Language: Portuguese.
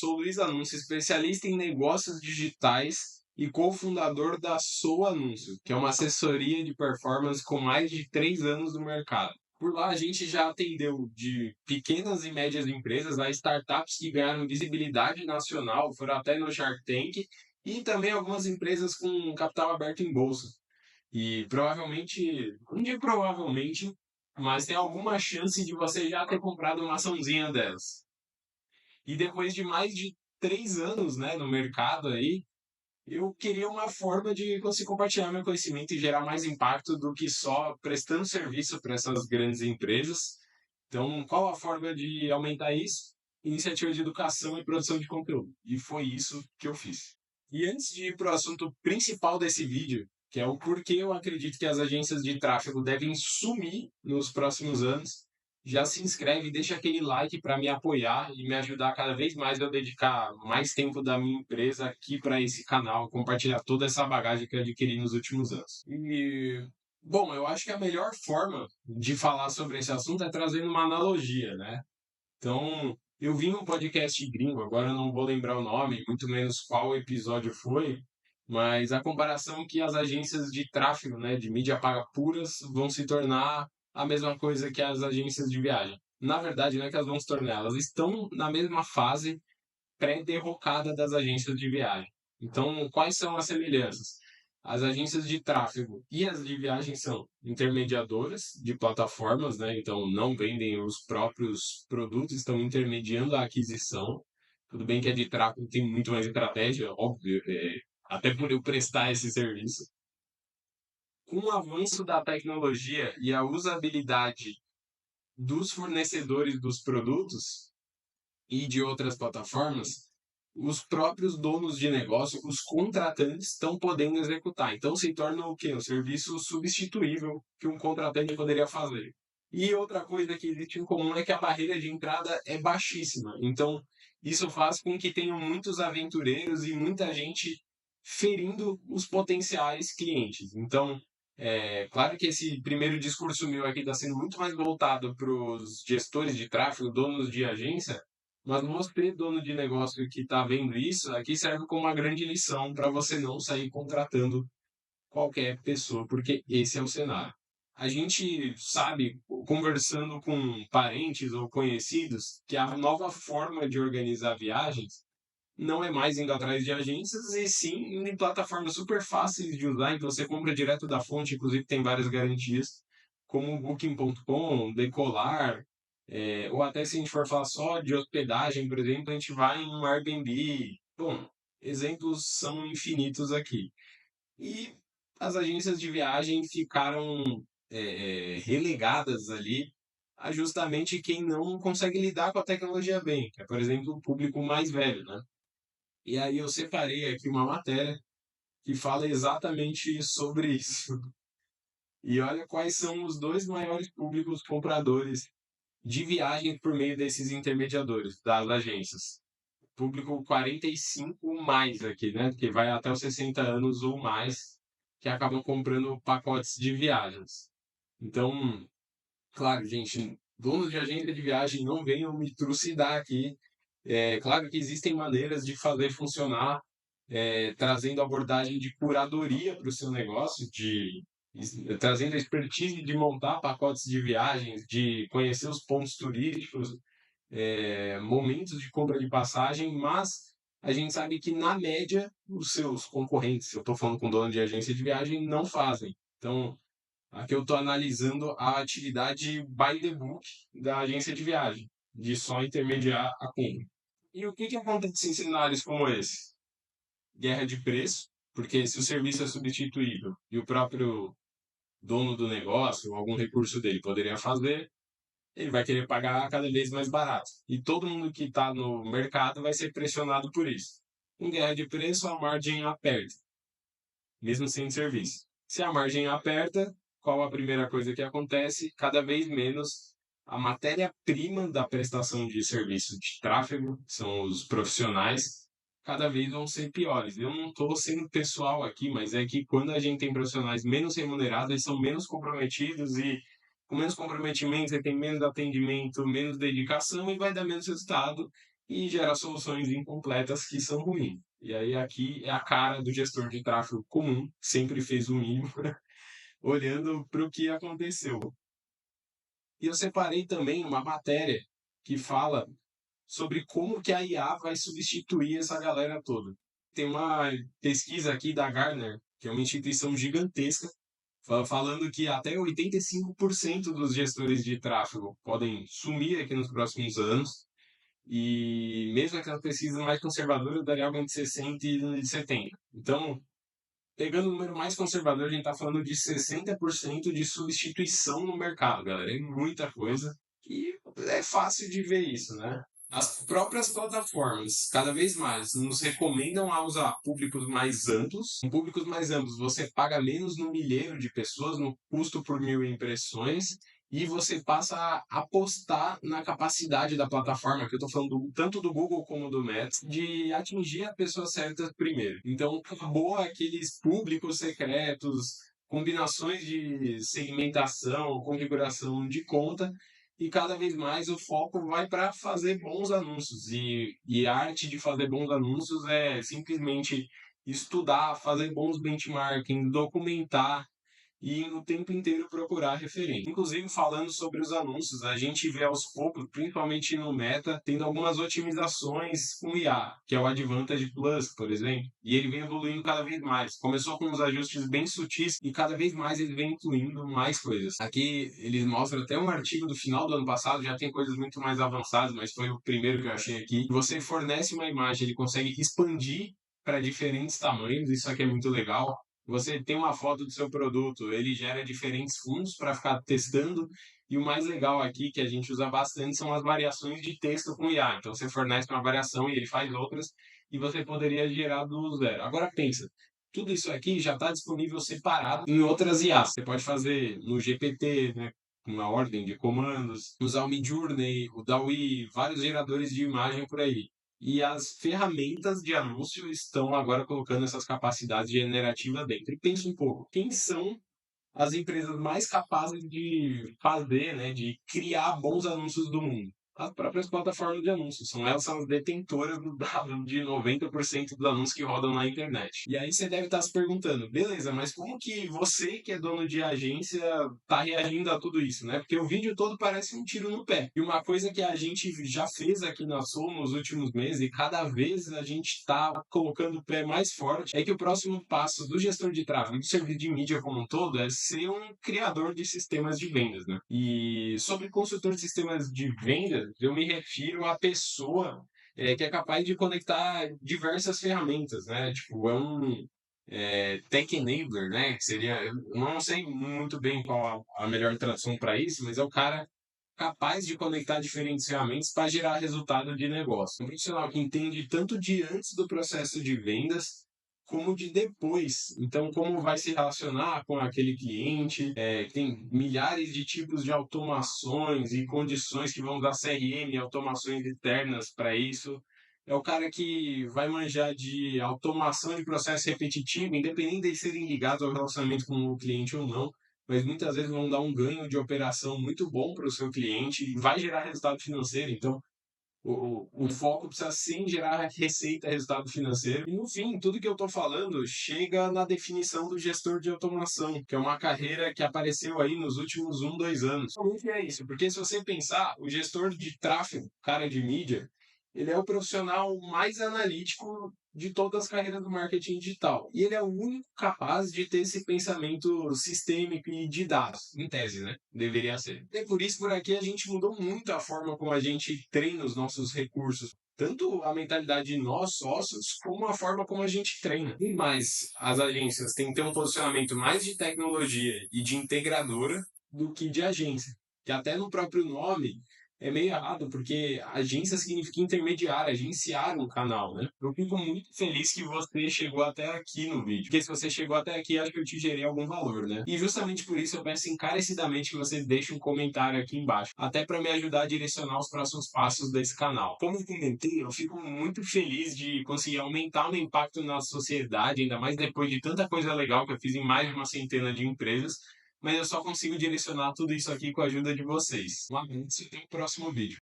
Sou Luiz Anúncio, especialista em negócios digitais e cofundador da Sou Anúncio, que é uma assessoria de performance com mais de 3 anos no mercado. Por lá, a gente já atendeu de pequenas e médias empresas a startups que ganharam visibilidade nacional, foram até no Shark Tank, e também algumas empresas com capital aberto em bolsa. E provavelmente, não digo provavelmente, mas tem alguma chance de você já ter comprado uma açãozinha delas. E depois de mais de 3 anos, né, no mercado aí, eu queria uma forma de conseguir compartilhar meu conhecimento e gerar mais impacto do que só prestando serviço para essas grandes empresas. Então, qual a forma de aumentar isso? Iniciativa de educação e produção de conteúdo. E foi isso que eu fiz. E antes de ir para o assunto principal desse vídeo, que é o porquê eu acredito que as agências de tráfego devem sumir nos próximos anos, já se inscreve e deixa aquele like para me apoiar e me ajudar cada vez mais a dedicar mais tempo da minha empresa aqui para esse canal, compartilhar toda essa bagagem que eu adquiri nos últimos anos. Bom, eu acho que a melhor forma de falar sobre esse assunto é trazendo uma analogia, né? Então, eu vi um podcast gringo, agora eu não vou lembrar o nome, muito menos qual episódio foi, mas a comparação que as agências de tráfego, né, de mídia paga puras, vão se tornar a mesma coisa que as agências de viagem. Na verdade, não é que elas vão se tornar, elas estão na mesma fase pré-derrocada das agências de viagem. Então, quais são as semelhanças? As agências de tráfego e as de viagem são intermediadoras de plataformas, né? Então não vendem os próprios produtos, estão intermediando a aquisição. Tudo bem que a de tráfego tem muito mais estratégia, óbvio, até por eu prestar esse serviço. Com o avanço da tecnologia e a usabilidade dos fornecedores dos produtos e de outras plataformas, os próprios donos de negócio, os contratantes, estão podendo executar. Então se torna o quê? Um serviço substituível que um contratante poderia fazer. E outra coisa que existe em comum é que a barreira de entrada é baixíssima. Então isso faz com que tenham muitos aventureiros e muita gente ferindo os potenciais clientes. Então, é claro que esse primeiro discurso meu aqui está sendo muito mais voltado para os gestores de tráfego, donos de agência, mas você, dono de negócio que está vendo isso, aqui serve como uma grande lição para você não sair contratando qualquer pessoa, porque esse é o cenário. A gente sabe, conversando com parentes ou conhecidos, que a nova forma de organizar viagens não é mais indo atrás de agências, e sim indo em plataformas super fáceis de usar, em que você compra direto da fonte, inclusive tem várias garantias, como o Booking.com, Decolar, ou até se a gente for falar só de hospedagem, por exemplo, a gente vai em um Airbnb. Bom, exemplos são infinitos aqui. E as agências de viagem ficaram relegadas ali a justamente quem não consegue lidar com a tecnologia bem, que é, por exemplo, o público mais velho, né? E aí eu separei aqui uma matéria que fala exatamente sobre isso. E olha quais são os dois maiores públicos compradores de viagem por meio desses intermediadores, das agências. Público 45 mais aqui, né? Que vai até os 60 anos ou mais, que acabam comprando pacotes de viagens. Então, claro, gente, donos de agência de viagem não venham me trucidar aqui. É claro que existem maneiras de fazer funcionar, trazendo abordagem de curadoria para o seu negócio, trazendo a expertise de montar pacotes de viagens, de conhecer os pontos turísticos, momentos de compra de passagem, mas a gente sabe que, na média, os seus concorrentes, se eu estou falando com dono de agência de viagem, não fazem. Então, aqui eu estou analisando a atividade by the book da agência de viagem, de só intermediar a compra. E o que, que acontece em cenários como esse? Guerra de preço, porque se o serviço é substituível e o próprio dono do negócio, ou algum recurso dele poderia fazer, ele vai querer pagar cada vez mais barato. E todo mundo que está no mercado vai ser pressionado por isso. Com guerra de preço, a margem aperta, mesmo sem serviço. Se a margem aperta, qual a primeira coisa que acontece? Cada vez menos a matéria-prima da prestação de serviço de tráfego, que são os profissionais, cada vez vão ser piores. Eu não estou sendo pessoal aqui, mas é que quando a gente tem profissionais menos remunerados, eles são menos comprometidos, e com menos comprometimento, você tem menos atendimento, menos dedicação e vai dar menos resultado. e gera soluções incompletas que são ruins. E aí aqui é a cara do gestor de tráfego comum, sempre fez o mínimo, olhando para o que aconteceu. E eu separei também uma matéria que fala sobre como que a IA vai substituir essa galera toda. Tem uma pesquisa aqui da Gartner, que é uma instituição gigantesca, falando que até 85% dos gestores de tráfego podem sumir aqui nos próximos anos, e mesmo aquela pesquisa mais conservadora daria algo entre 60 e 70. Então, pegando o número mais conservador, a gente está falando de 60% de substituição no mercado, galera. É muita coisa. E é fácil de ver isso, né? As próprias plataformas, cada vez mais, nos recomendam a usar públicos mais amplos. Com públicos mais amplos, você paga menos no milheiro de pessoas, no custo por 1.000 impressões, e você passa a apostar na capacidade da plataforma, que eu estou falando tanto do Google como do Meta, de atingir a pessoa certa primeiro. Então, acabou aqueles públicos secretos, combinações de segmentação, configuração de conta, e cada vez mais o foco vai para fazer bons anúncios. E a arte de fazer bons anúncios é simplesmente estudar, fazer bons benchmarking, documentar e o tempo inteiro procurar referência. Inclusive, falando sobre os anúncios, a gente vê aos poucos, principalmente no Meta, tendo algumas otimizações com IA, que é o Advantage Plus, por exemplo, e ele vem evoluindo cada vez mais. Começou com uns ajustes bem sutis e cada vez mais ele vem incluindo mais coisas. Aqui eles mostram até um artigo do final do ano passado, já tem coisas muito mais avançadas, mas foi o primeiro que eu achei aqui. Você fornece uma imagem, ele consegue expandir para diferentes tamanhos, isso aqui é muito legal. Você tem uma foto do seu produto, ele gera diferentes fundos para ficar testando. E o mais legal aqui, que a gente usa bastante, são as variações de texto com IA. Então você fornece uma variação e ele faz outras, e você poderia gerar do zero. Agora pensa, tudo isso aqui já está disponível separado em outras IAs. Você pode fazer no GPT, né? Uma ordem de comandos, usar o Midjourney, o DALL-E, vários geradores de imagem por aí. E as ferramentas de anúncio estão agora colocando essas capacidades generativas dentro. E pensa um pouco, quem são as empresas mais capazes de fazer, né, de criar bons anúncios do mundo? As próprias plataformas de anúncios. Elas são as detentoras do dado de 90% dos anúncios que rodam na internet. E aí você deve estar se perguntando, beleza, mas como que você, que é dono de agência, está reagindo a tudo isso, né? Porque o vídeo todo parece um tiro no pé. E uma coisa que a gente já fez aqui na Soul nos últimos meses, e cada vez a gente está colocando o pé mais forte, é que o próximo passo do gestor de tráfego, do serviço de mídia como um todo, é ser um criador de sistemas de vendas, né? E sobre consultor de sistemas de vendas, eu me refiro à pessoa que é capaz de conectar diversas ferramentas, né? Tipo, é um tech enabler, né? Que seria, eu não sei muito bem qual a melhor tradução para isso, mas é o cara capaz de conectar diferentes ferramentas para gerar resultado de negócio. Um profissional que entende tanto de antes do processo de vendas como de depois. Então, como vai se relacionar com aquele cliente, tem milhares de tipos de automações e condições que vão dar CRM, automações internas para isso. É o cara que vai manjar de automação de processo repetitivo, independente de eles serem ligados ao relacionamento com o cliente ou não, mas muitas vezes vão dar um ganho de operação muito bom para o seu cliente e vai gerar resultado financeiro. Então, o foco precisa sim gerar receita, resultado financeiro. E no fim, tudo que eu estou falando chega na definição do gestor de automação, que é uma carreira que apareceu aí nos últimos 1, 2 anos. Realmente é isso, porque se você pensar, o gestor de tráfego, cara de mídia, ele é o profissional mais analítico de todas as carreiras do marketing digital. E ele é o único capaz de ter esse pensamento sistêmico e de dados, em tese, né? Deveria ser. E por isso, por aqui, a gente mudou muito a forma como a gente treina os nossos recursos. Tanto a mentalidade de nós, sócios, como a forma como a gente treina. E mais, as agências têm que ter um posicionamento mais de tecnologia e de integradora do que de agência. Que até no próprio nome é meio errado, porque agência significa intermediário, agenciar um canal, né? Eu fico muito feliz que você chegou até aqui no vídeo, porque se você chegou até aqui, acho que eu te gerei algum valor, né? E justamente por isso eu peço encarecidamente que você deixe um comentário aqui embaixo, até para me ajudar a direcionar os próximos passos desse canal. Como eu comentei, eu fico muito feliz de conseguir aumentar o meu impacto na sociedade, ainda mais depois de tanta coisa legal que eu fiz em mais de uma centena de empresas, mas eu só consigo direcionar tudo isso aqui com a ajuda de vocês. Um abraço e até o próximo vídeo.